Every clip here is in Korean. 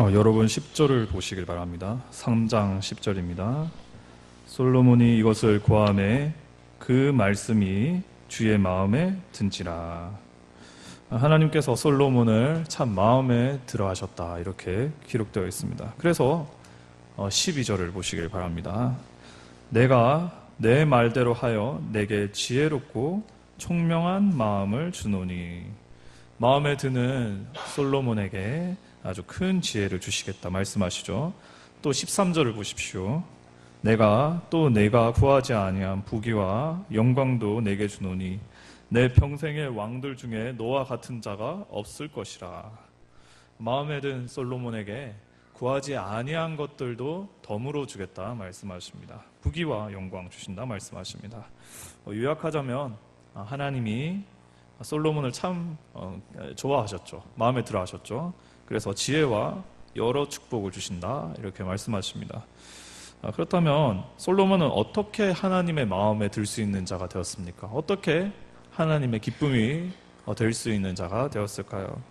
여러분 10절을 보시길 바랍니다. 3장 10절입니다. 솔로몬이 이것을 구하매 그 말씀이 주의 마음에 든지라. 하나님께서 솔로몬을 참 마음에 들어 하셨다, 이렇게 기록되어 있습니다. 그래서 12절을 보시길 바랍니다. 내가 내 말대로 하여 내게 지혜롭고 총명한 마음을 주노니. 마음에 드는 솔로몬에게 아주 큰 지혜를 주시겠다 말씀하시죠. 또 13절을 보십시오. 내가 구하지 아니한 부귀와 영광도 내게 주노니 내 평생의 왕들 중에 너와 같은 자가 없을 것이라. 마음에 든 솔로몬에게 구하지 아니한 것들도 덤으로 주겠다 말씀하십니다. 부귀와 영광 주신다 말씀하십니다. 요약하자면 하나님이 솔로몬을 참 좋아하셨죠. 마음에 들어 하셨죠. 그래서 지혜와 여러 축복을 주신다, 이렇게 말씀하십니다. 그렇다면 솔로몬은 어떻게 하나님의 마음에 들 수 있는 자가 되었습니까? 어떻게 하나님의 기쁨이 될 수 있는 자가 되었을까요?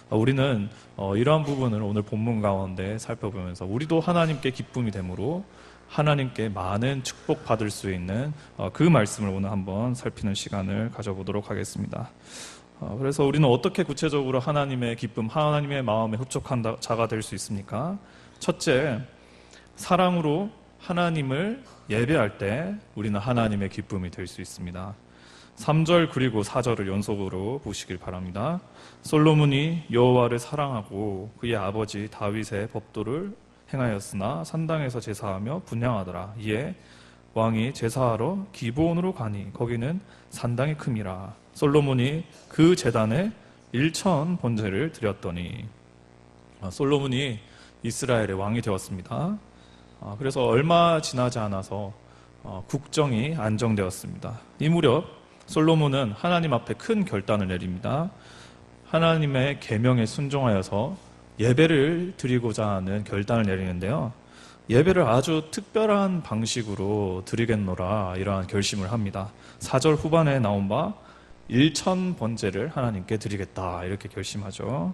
우리는 이러한 부분을 오늘 본문 가운데 살펴보면서 우리도 하나님께 기쁨이 되므로 하나님께 많은 축복 받을 수 있는 그 말씀을 오늘 한번 살피는 시간을 가져보도록 하겠습니다. 그래서 우리는 어떻게 구체적으로 하나님의 기쁨, 하나님의 마음에 흡족한 자가 될 수 있습니까? 첫째, 사랑으로 하나님을 예배할 때 우리는 하나님의 기쁨이 될 수 있습니다. 3절 그리고 4절을 연속으로 보시길 바랍니다. 솔로몬이 여호와를 사랑하고 그의 아버지 다윗의 법도를 행하였으나 산당에서 제사하며 분향하더라. 이에 왕이 제사하러 기브온으로 가니 거기는 산당이 큼이라. 솔로몬이 그 제단에 1천 번제를 드렸더니. 솔로몬이 이스라엘의 왕이 되었습니다. 그래서 얼마 지나지 않아서 국정이 안정되었습니다. 이 무렵 솔로몬은 하나님 앞에 큰 결단을 내립니다. 하나님의 계명에 순종하여서 예배를 드리고자 하는 결단을 내리는데요. 예배를 아주 특별한 방식으로 드리겠노라, 이러한 결심을 합니다. 4절 후반에 나온 바 1천 번제를 하나님께 드리겠다, 이렇게 결심하죠.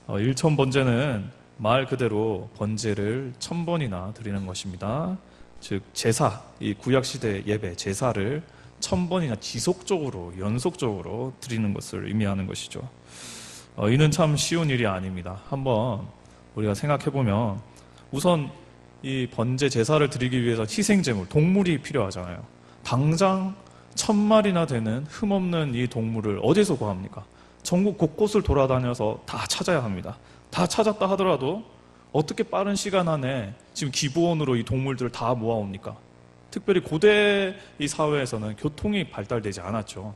1천 번제는 말 그대로 번제를 1000번이나 드리는 것입니다. 즉 제사, 이 구약시대 예배 제사를 1000번이나 지속적으로 연속적으로 드리는 것을 의미하는 것이죠. 이는 참 쉬운 일이 아닙니다. 한번 우리가 생각해보면 우선 이 번제 제사를 드리기 위해서 희생제물, 동물이 필요하잖아요. 당장 1000마리나 되는 흠없는 이 동물을 어디서 구합니까? 전국 곳곳을 돌아다녀서 다 찾아야 합니다. 다 찾았다 하더라도 어떻게 빠른 시간 안에 지금 기브온으로 이 동물들을 다 모아옵니까? 특별히 고대 이 사회에서는 교통이 발달되지 않았죠.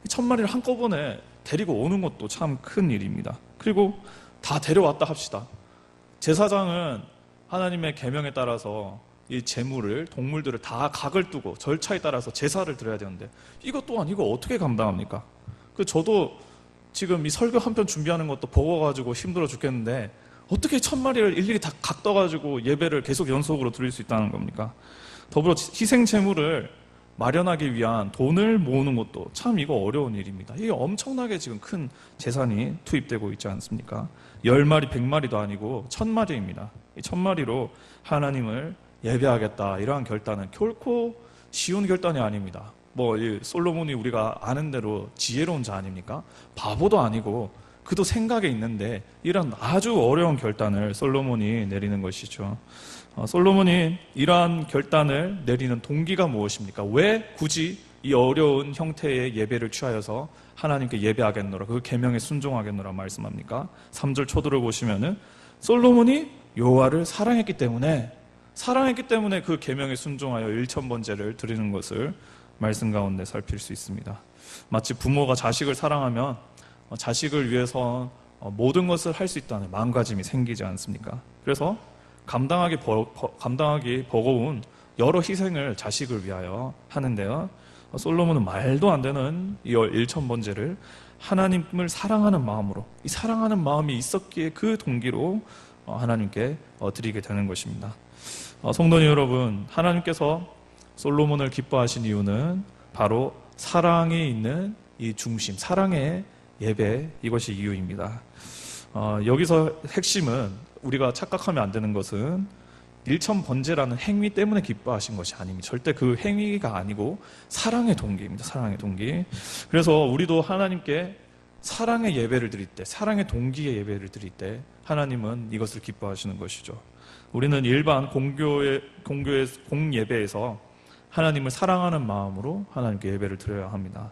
1000마리를 한꺼번에 데리고 오는 것도 참 큰 일입니다. 그리고 다 데려왔다 합시다. 제사장은 하나님의 계명에 따라서 이 제물을, 동물들을 다 각을 두고 절차에 따라서 제사를 드려야 되는데 이것 또한 이거 어떻게 감당합니까? 저도 지금 이 설교 한 편 준비하는 것도 버거가지고 힘들어 죽겠는데 어떻게 1000마리를 일일이 다 각 떠가지고 예배를 계속 연속으로 드릴 수 있다는 겁니까? 더불어 희생 제물을 마련하기 위한 돈을 모으는 것도 참 이거 어려운 일입니다. 이게 엄청나게 지금 큰 재산이 투입되고 있지 않습니까? 10마리, 100마리도 아니고 1000마리입니다. 이 1000마리로 하나님을 예배하겠다, 이러한 결단은 결코 쉬운 결단이 아닙니다. 이 솔로몬이 우리가 아는 대로 지혜로운 자 아닙니까? 바보도 아니고 그도 생각에 있는데 이런 아주 어려운 결단을 솔로몬이 내리는 것이죠. 솔로몬이 이러한 결단을 내리는 동기가 무엇입니까? 왜 굳이 이 어려운 형태의 예배를 취하여서 하나님께 예배하겠노라, 그 계명에 순종하겠노라 말씀합니까? 3절 초도를 보시면은 솔로몬이 여호와를 사랑했기 때문에 그 계명에 순종하여 1천 번제를 드리는 것을 말씀 가운데 살필 수 있습니다. 마치 부모가 자식을 사랑하면 자식을 위해서 모든 것을 할 수 있다는 마음가짐이 생기지 않습니까? 그래서 감당하기 버거운 여러 희생을 자식을 위하여 하는데요. 솔로몬은 말도 안 되는 이 1천 번제를 하나님을 사랑하는 마음으로, 이 사랑하는 마음이 있었기에 그 동기로 하나님께 드리게 되는 것입니다. 성도님 여러분, 하나님께서 솔로몬을 기뻐하신 이유는 바로 사랑이 있는 이 중심, 사랑의 예배, 이것이 이유입니다. 여기서 핵심은 우리가 착각하면 안 되는 것은 일천번제라는 행위 때문에 기뻐하신 것이 아닙니다. 절대 그 행위가 아니고 사랑의 동기입니다. 사랑의 동기. 그래서 우리도 하나님께 사랑의 예배를 드릴 때, 사랑의 동기의 예배를 드릴 때 하나님은 이것을 기뻐하시는 것이죠. 우리는 일반 공예배에서 하나님을 사랑하는 마음으로 하나님께 예배를 드려야 합니다.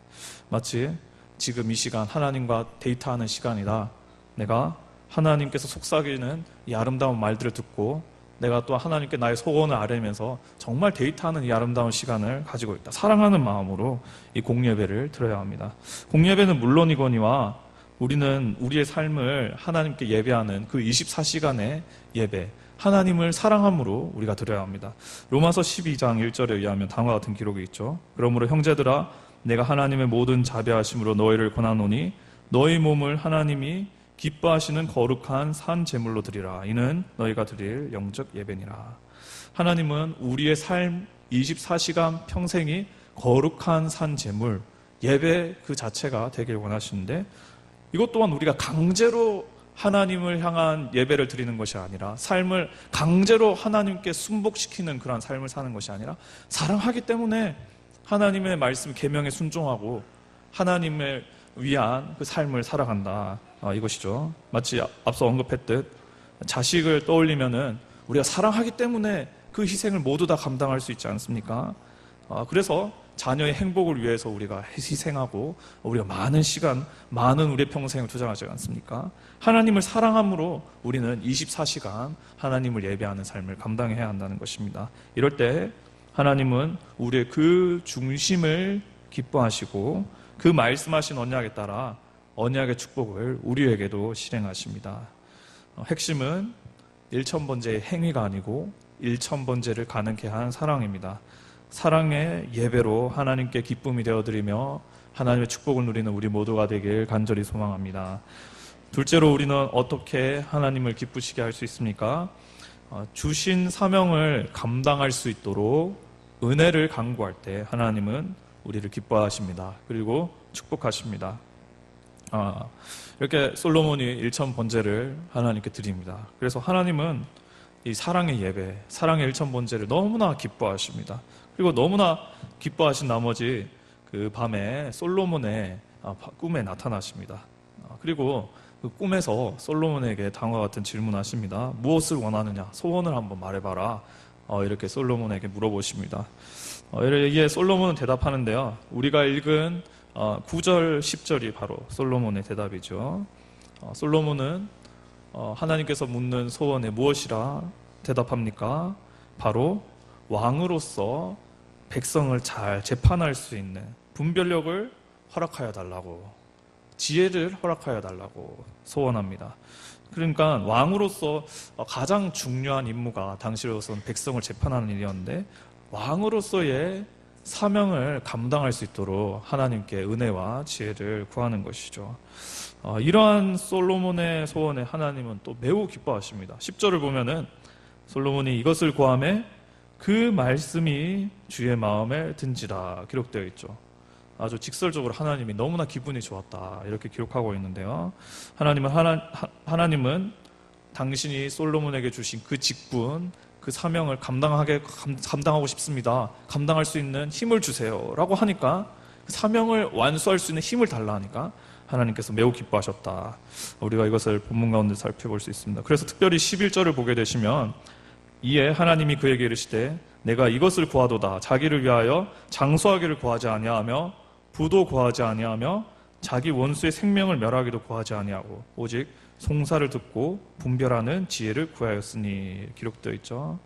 마치 지금 이 시간 하나님과 데이트하는 시간이다. 내가 하나님께서 속삭이는 이 아름다운 말들을 듣고 내가 또 하나님께 나의 소원을 아뢰면서 정말 데이트하는 이 아름다운 시간을 가지고 있다. 사랑하는 마음으로 이 공예배를 드려야 합니다. 공예배는 물론이거니와 우리는 우리의 삶을 하나님께 예배하는 그 24시간의 예배, 하나님을 사랑함으로 우리가 드려야 합니다. 로마서 12장 1절에 의하면 다음과 같은 기록이 있죠. 그러므로 형제들아 내가 하나님의 모든 자비하심으로 너희를 권하노니 너희 몸을 하나님이 기뻐하시는 거룩한 산 제물로 드리라. 이는 너희가 드릴 영적 예배니라. 하나님은 우리의 삶 24시간 평생이 거룩한 산 제물, 예배 그 자체가 되길 원하시는데 이것 또한 우리가 강제로 하나님을 향한 예배를 드리는 것이 아니라 삶을 강제로 하나님께 순복시키는 그런 삶을 사는 것이 아니라 사랑하기 때문에 하나님의 말씀 계명에 순종하고 하나님을 위한 그 삶을 살아간다. 이것이죠. 마치 앞서 언급했듯 자식을 떠올리면은 우리가 사랑하기 때문에 그 희생을 모두 다 감당할 수 있지 않습니까? 그래서 자녀의 행복을 위해서 우리가 희생하고 우리가 많은 시간, 많은 우리의 평생을 투자하지 않습니까? 하나님을 사랑함으로 우리는 24시간 하나님을 예배하는 삶을 감당해야 한다는 것입니다. 이럴 때 하나님은 우리의 그 중심을 기뻐하시고 그 말씀하신 언약에 따라 언약의 축복을 우리에게도 실행하십니다. 핵심은 일천번제의 행위가 아니고 일천번제를 가능케 한 사랑입니다. 사랑의 예배로 하나님께 기쁨이 되어드리며 하나님의 축복을 누리는 우리 모두가 되길 간절히 소망합니다. 둘째로 우리는 어떻게 하나님을 기쁘시게 할 수 있습니까? 주신 사명을 감당할 수 있도록 은혜를 강구할 때 하나님은 우리를 기뻐하십니다. 그리고 축복하십니다. 이렇게 솔로몬이 일천번제를 하나님께 드립니다. 그래서 하나님은 이 사랑의 예배, 사랑의 일천번제를 너무나 기뻐하십니다. 그리고 너무나 기뻐하신 나머지 그 밤에 솔로몬의 꿈에 나타나십니다. 그리고 그 꿈에서 솔로몬에게 다음과 같은 질문하십니다. 무엇을 원하느냐? 소원을 한번 말해봐라. 이렇게 솔로몬에게 물어보십니다. 이에 솔로몬은 대답하는데요. 우리가 읽은 9절, 10절이 바로 솔로몬의 대답이죠. 솔로몬은 하나님께서 묻는 소원에 무엇이라 대답합니까? 바로 왕으로서 백성을 잘 재판할 수 있는 분별력을 허락하여 달라고, 지혜를 허락하여 달라고 소원합니다. 그러니까 왕으로서 가장 중요한 임무가 당시로서는 백성을 재판하는 일이었는데 왕으로서의 사명을 감당할 수 있도록 하나님께 은혜와 지혜를 구하는 것이죠. 이러한 솔로몬의 소원에 하나님은 또 매우 기뻐하십니다. 10절을 보면은 솔로몬이 이것을 구하매 그 말씀이 주의 마음에 든지라 기록되어 있죠. 아주 직설적으로 하나님이 너무나 기분이 좋았다 이렇게 기록하고 있는데요. 하나님은 당신이 솔로몬에게 주신 그 직분, 그 사명을 감당하고 싶습니다. 감당할 수 있는 힘을 주세요 라고 하니까 그 사명을 완수할 수 있는 힘을 달라 하니까 하나님께서 매우 기뻐하셨다. 우리가 이것을 본문 가운데 살펴볼 수 있습니다. 그래서 특별히 11절을 보게 되시면 이에 하나님이 그에게 이르시되 내가 이것을 구하도다. 자기를 위하여 장수하기를 구하지 아니하며 부도 구하지 아니하며 자기 원수의 생명을 멸하기도 구하지 아니하고 오직 송사를 듣고 분별하는 지혜를 구하였으니 기록되어 있죠.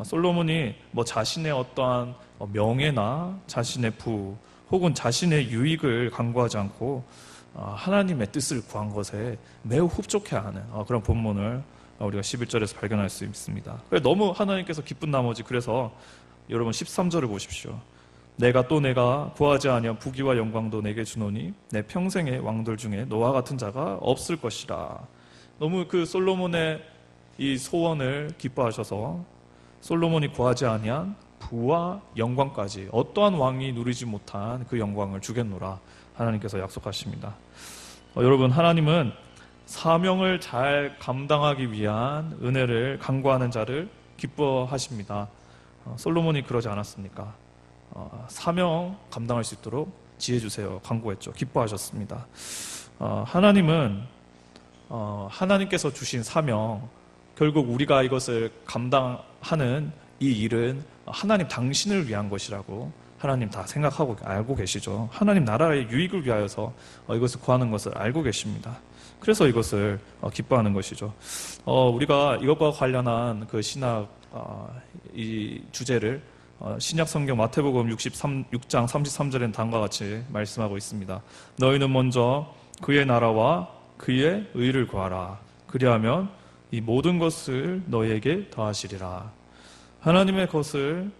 솔로몬이 자신의 어떠한 명예나 자신의 부 혹은 자신의 유익을 강구하지 않고 하나님의 뜻을 구한 것에 매우 흡족해하는 그런 본문을 우리가 11절에서 발견할 수 있습니다. 너무 하나님께서 기쁜 나머지 그래서 여러분 13절을 보십시오. 내가 구하지 아니한 부귀와 영광도 내게 주노니 내 평생의 왕들 중에 너와 같은 자가 없을 것이라. 너무 그 솔로몬의 이 소원을 기뻐하셔서 솔로몬이 구하지 아니한 부와 영광까지 어떠한 왕이 누리지 못한 그 영광을 주겠노라 하나님께서 약속하십니다. 여러분 하나님은 사명을 잘 감당하기 위한 은혜를 간구하는 자를 기뻐하십니다. 솔로몬이 그러지 않았습니까? 사명 감당할 수 있도록 지혜 주세요. 간구했죠. 기뻐하셨습니다. 하나님은 하나님께서 주신 사명, 결국 우리가 이것을 감당하는 이 일은 하나님 당신을 위한 것이라고 하나님 다 생각하고 알고 계시죠. 하나님 나라의 유익을 위하여서 이것을 구하는 것을 알고 계십니다. 그래서 이것을 기뻐하는 것이죠. 우리가 이것과 관련한 그 신학 이 주제를 신약 성경 마태복음 6장 33절엔 다음과 같이 말씀하고 있습니다. 너희는 먼저 그의 나라와 그의 의를 구하라. 그리하면 이 모든 것을 너희에게 더하시리라. 하나님의 것을,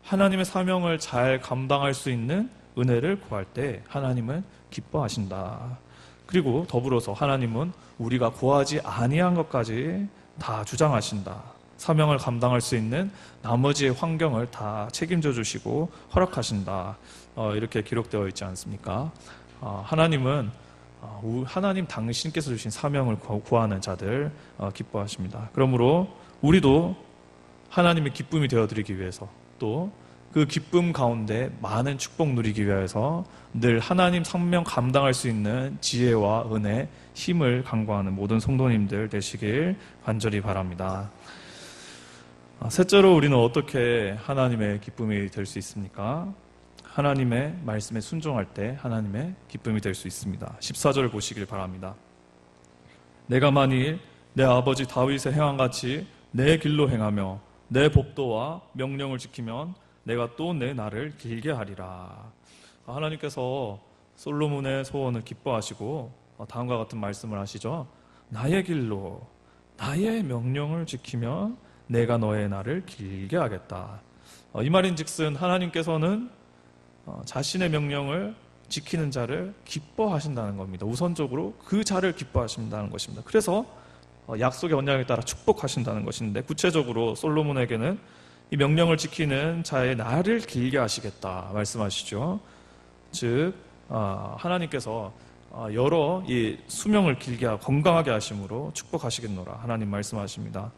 하나님의 사명을 잘 감당할 수 있는 은혜를 구할 때 하나님은 기뻐하신다. 그리고 더불어서 하나님은 우리가 구하지 아니한 것까지 다 주장하신다. 사명을 감당할 수 있는 나머지의 환경을 다 책임져 주시고 허락하신다. 이렇게 기록되어 있지 않습니까? 하나님은 하나님 당신께서 주신 사명을 구하는 자들 기뻐하십니다. 그러므로 우리도 하나님의 기쁨이 되어드리기 위해서, 또 그 기쁨 가운데 많은 축복 누리기 위해서 늘 하나님 사명 감당할 수 있는 지혜와 은혜, 힘을 간구하는 모든 성도님들 되시길 간절히 바랍니다. 셋째로 우리는 어떻게 하나님의 기쁨이 될 수 있습니까? 하나님의 말씀에 순종할 때 하나님의 기쁨이 될 수 있습니다. 14절을 보시길 바랍니다. 내가 만일 내 아버지 다윗의 행함같이 내 길로 행하며 내 법도와 명령을 지키면 내가 또 내 날을 길게 하리라. 하나님께서 솔로몬의 소원을 기뻐하시고 다음과 같은 말씀을 하시죠. 나의 길로 나의 명령을 지키면 내가 너의 날을 길게 하겠다. 이 말인즉슨 하나님께서는 자신의 명령을 지키는 자를 기뻐하신다는 겁니다. 우선적으로 그 자를 기뻐하신다는 것입니다. 그래서 약속의 언약에 따라 축복하신다는 것인데, 구체적으로 솔로몬에게는 이 명령을 지키는 자의 날을 길게 하시겠다 말씀하시죠. 즉 하나님께서 여러 이 수명을 길게 하고 건강하게 하심으로 축복하시겠노라 하나님 말씀하십니다.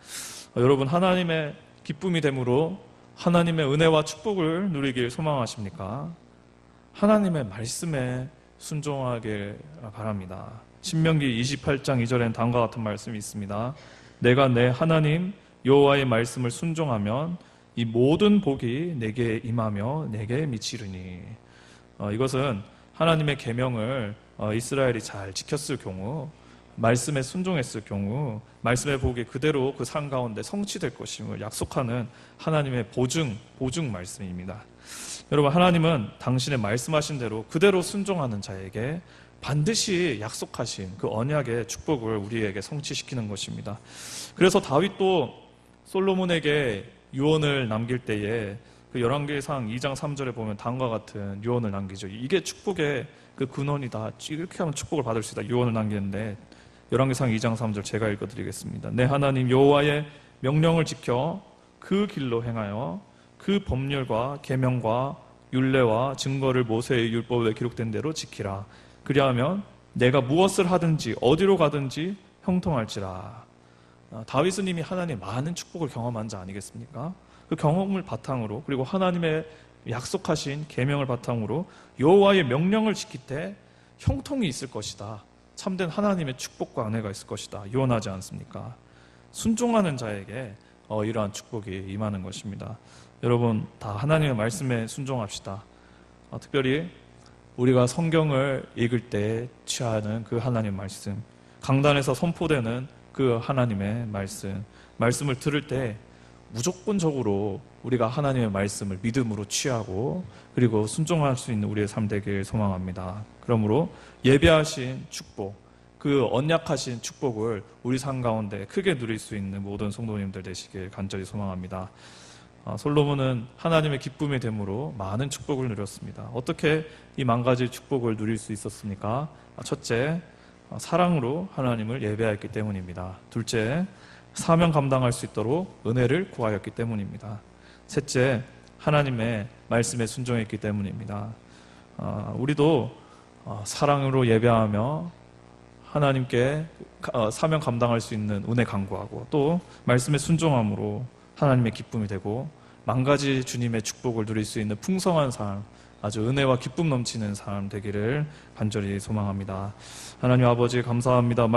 여러분, 하나님의 기쁨이 됨으로 하나님의 은혜와 축복을 누리길 소망하십니까? 하나님의 말씀에 순종하길 바랍니다. 신명기 28장 2절엔 다음과 같은 말씀이 있습니다. 내가 내 하나님 여호와의 말씀을 순종하면 이 모든 복이 내게 임하며 내게 미치리니. 이것은 하나님의 계명을 이스라엘이 잘 지켰을 경우, 말씀에 순종했을 경우 말씀의 복이 그대로 그 산 가운데 성취될 것임을 약속하는 하나님의 보증 말씀입니다. 여러분, 하나님은 당신의 말씀하신 대로 그대로 순종하는 자에게 반드시 약속하신 그 언약의 축복을 우리에게 성취시키는 것입니다. 그래서 다윗도 솔로몬에게 유언을 남길 때에 그 열왕기상 2장 3절에 보면 다음과 같은 유언을 남기죠. 이게 축복의 그 근원이다. 이렇게 하면 축복을 받을 수 있다. 유언을 남기는데 열왕기상 2장 3절 제가 읽어드리겠습니다. 내 하나님 여호와의 명령을 지켜 그 길로 행하여 그 법률과 계명과 율례와 증거를 모세의 율법에 기록된 대로 지키라. 그리하면 내가 무엇을 하든지 어디로 가든지 형통할지라. 다윗은 이미 하나님의 많은 축복을 경험한 자 아니겠습니까? 그 경험을 바탕으로, 그리고 하나님의 약속하신 계명을 바탕으로 여호와의 명령을 지킬 때 형통이 있을 것이다. 참된 하나님의 축복과 은혜가 있을 것이다. 유언하지 않습니까? 순종하는 자에게 이러한 축복이 임하는 것입니다. 여러분, 다 하나님의 말씀에 순종합시다. 특별히 우리가 성경을 읽을 때 취하는 그 하나님의 말씀, 강단에서 선포되는 그 하나님의 말씀을 들을 때 무조건적으로 우리가 하나님의 말씀을 믿음으로 취하고 그리고 순종할 수 있는 우리의 삶 되길 소망합니다. 그러므로 예배하신 축복, 그 언약하신 축복을 우리 삶 가운데 크게 누릴 수 있는 모든 성도님들 되시길 간절히 소망합니다. 솔로몬은 하나님의 기쁨이 됨으로 많은 축복을 누렸습니다. 어떻게 이 만 가지 축복을 누릴 수 있었습니까? 첫째, 사랑으로 하나님을 예배하였기 때문입니다. 둘째, 사명 감당할 수 있도록 은혜를 구하였기 때문입니다. 셋째, 하나님의 말씀에 순종했기 때문입니다. 우리도 사랑으로 예배하며 하나님께 사명 감당할 수 있는 은혜 간구하고 또 말씀에 순종함으로 하나님의 기쁨이 되고 만 가지 주님의 축복을 누릴 수 있는 풍성한 삶, 아주 은혜와 기쁨 넘치는 삶 되기를 간절히 소망합니다. 하나님 아버지 감사합니다.